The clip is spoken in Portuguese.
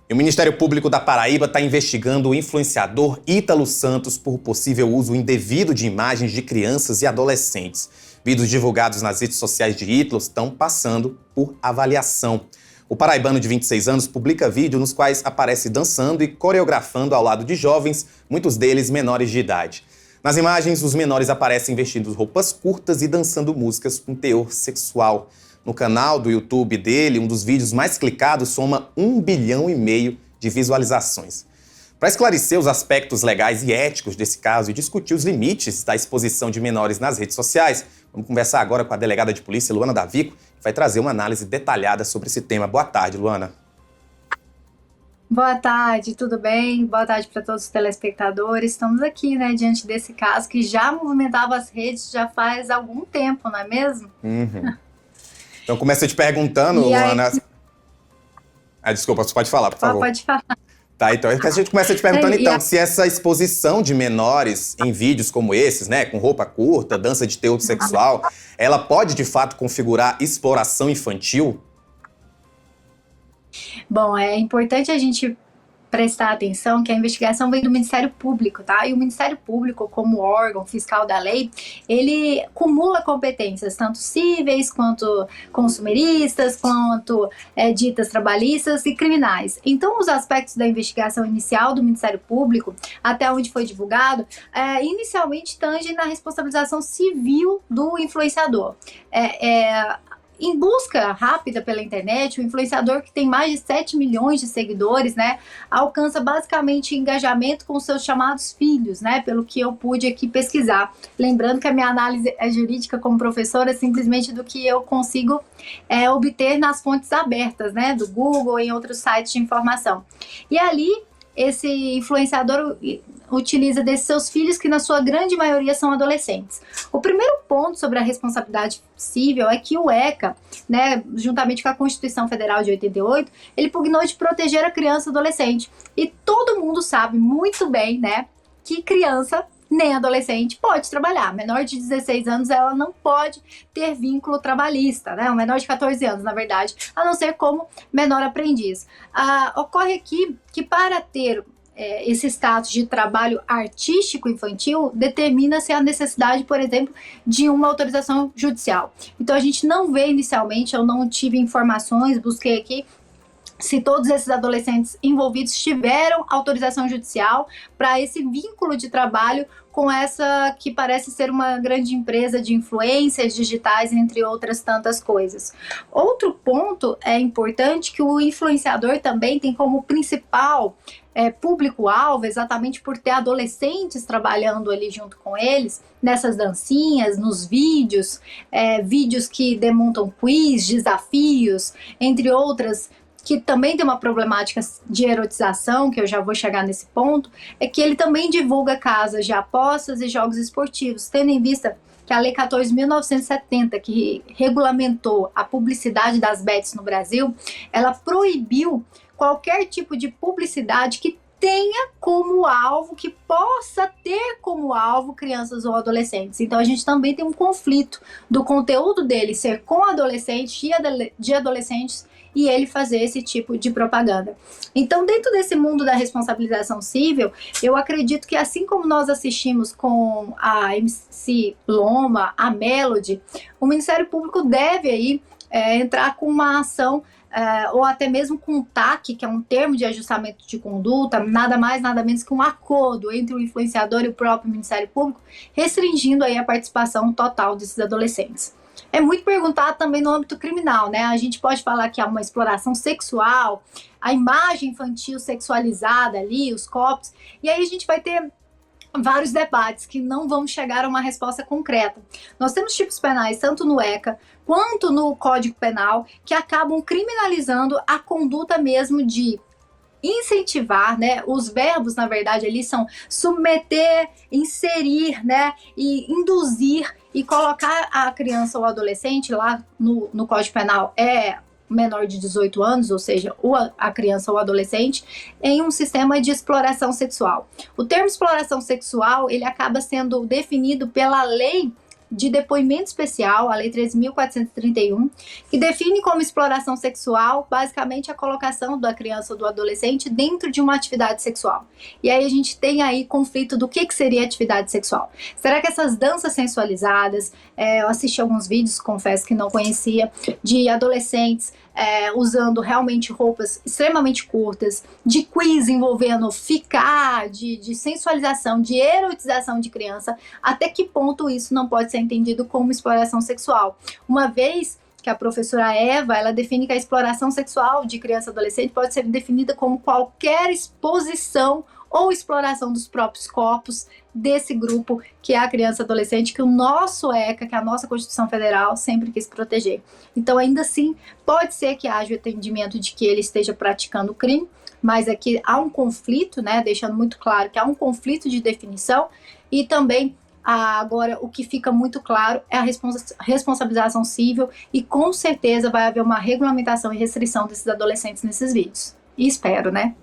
E o Ministério Público da Paraíba está investigando o influenciador Ítalo Santos por possível uso indevido de imagens de crianças e adolescentes. Vídeos divulgados nas redes sociais de Ítalo estão passando por avaliação. O paraibano de 26 anos publica vídeos nos quais aparece dançando e coreografando ao lado de jovens, muitos deles menores de idade. Nas imagens, os menores aparecem vestindo roupas curtas e dançando músicas com teor sexual. No canal do YouTube dele, um dos vídeos mais clicados soma 1,5 bilhão de visualizações. Para esclarecer os aspectos legais e éticos desse caso e discutir os limites da exposição de menores nas redes sociais, vamos conversar agora com a delegada de polícia, Luana Davico, que vai trazer uma análise detalhada sobre esse tema. Boa tarde, Luana. Boa tarde, tudo bem? Boa tarde para todos os telespectadores. Estamos aqui, diante desse caso que já movimentava as redes já faz algum tempo, não é mesmo? Uhum. Então, começo te perguntando, Luana... desculpa, você pode falar, por favor. Pode falar. Tá, então a gente começa te perguntando, se essa exposição de menores em vídeos como esses, com roupa curta, dança de teor sexual, ela pode, de fato, configurar exploração infantil? Bom, é importante a gente prestar atenção que a investigação vem do Ministério Público, tá? E o Ministério Público, como órgão fiscal da lei, ele acumula competências, tanto cíveis, quanto consumeristas, quanto ditas trabalhistas e criminais. Então, os aspectos da investigação inicial do Ministério Público, até onde foi divulgado, inicialmente tangem na responsabilização civil do influenciador. Em busca rápida pela internet, o influenciador que tem mais de 7 milhões de seguidores, alcança basicamente engajamento com seus chamados filhos, pelo que eu pude aqui pesquisar. Lembrando que a minha análise jurídica como professora é simplesmente do que eu consigo obter nas fontes abertas, do Google e em outros sites de informação. E ali, esse influenciador utiliza desses seus filhos, que na sua grande maioria são adolescentes. O primeiro ponto sobre a responsabilidade civil é que o ECA, juntamente com a Constituição Federal de 88, ele pugnou de proteger a criança e adolescente. E todo mundo sabe muito bem, que criança nem adolescente pode trabalhar. Menor de 16 anos, ela não pode ter vínculo trabalhista, um menor de 14 anos, na verdade, a não ser como menor aprendiz. Ocorre aqui que para ter esse status de trabalho artístico infantil, determina-se a necessidade, por exemplo, de uma autorização judicial. Então a gente não vê inicialmente, eu não tive informações, busquei aqui, se todos esses adolescentes envolvidos tiveram autorização judicial para esse vínculo de trabalho com essa que parece ser uma grande empresa de influências digitais, entre outras tantas coisas. Outro ponto importante que o influenciador também tem como principal público-alvo, exatamente por ter adolescentes trabalhando ali junto com eles, nessas dancinhas, nos vídeos, vídeos que demontam quiz, desafios, entre outras, que também tem uma problemática de erotização, que eu já vou chegar nesse ponto, é que ele também divulga casas de apostas e jogos esportivos, tendo em vista que a Lei 14.970, que regulamentou a publicidade das bets no Brasil, ela proibiu qualquer tipo de publicidade que tenha como alvo, que possa ter como alvo crianças ou adolescentes. Então a gente também tem um conflito do conteúdo dele ser com adolescentes, de adolescentes, e ele fazer esse tipo de propaganda. Então, dentro desse mundo da responsabilização civil, eu acredito que assim como nós assistimos com a MC Loma, a Melody, o Ministério Público deve aí entrar com uma ação ou até mesmo com um TAC, que é um termo de ajustamento de conduta, nada mais, nada menos que um acordo entre o influenciador e o próprio Ministério Público, restringindo aí a participação total desses adolescentes. É muito perguntado também no âmbito criminal, A gente pode falar que há uma exploração sexual, a imagem infantil sexualizada ali, os copos, e aí a gente vai ter vários debates que não vão chegar a uma resposta concreta. Nós temos tipos penais, tanto no ECA quanto no Código Penal, que acabam criminalizando a conduta mesmo de incentivar, os verbos, na verdade, ali são submeter, inserir, e induzir, e colocar a criança ou adolescente, lá no Código Penal menor de 18 anos, ou seja, a criança ou adolescente, em um sistema de exploração sexual. O termo exploração sexual, ele acaba sendo definido pela lei de depoimento especial, a Lei 13.431, que define como exploração sexual, basicamente, a colocação da criança ou do adolescente dentro de uma atividade sexual. E aí a gente tem aí conflito do que seria atividade sexual. Será que essas danças sensualizadas, eu assisti alguns vídeos, confesso que não conhecia, de adolescentes usando realmente roupas extremamente curtas, de quiz envolvendo ficar, de sensualização, de erotização de criança, até que ponto isso não pode ser entendido como exploração sexual? Uma vez que a professora Eva, ela define que a exploração sexual de criança e adolescente pode ser definida como qualquer exposição ou exploração dos próprios corpos desse grupo, que é a criança e adolescente, que o nosso ECA, que é a nossa Constituição Federal, sempre quis proteger. Então, ainda assim, pode ser que haja o entendimento de que ele esteja praticando crime, mas aqui há um conflito, né, deixando muito claro que há um conflito de definição, e também, agora, o que fica muito claro é a responsabilização civil, e com certeza vai haver uma regulamentação e restrição desses adolescentes nesses vídeos. E espero, né?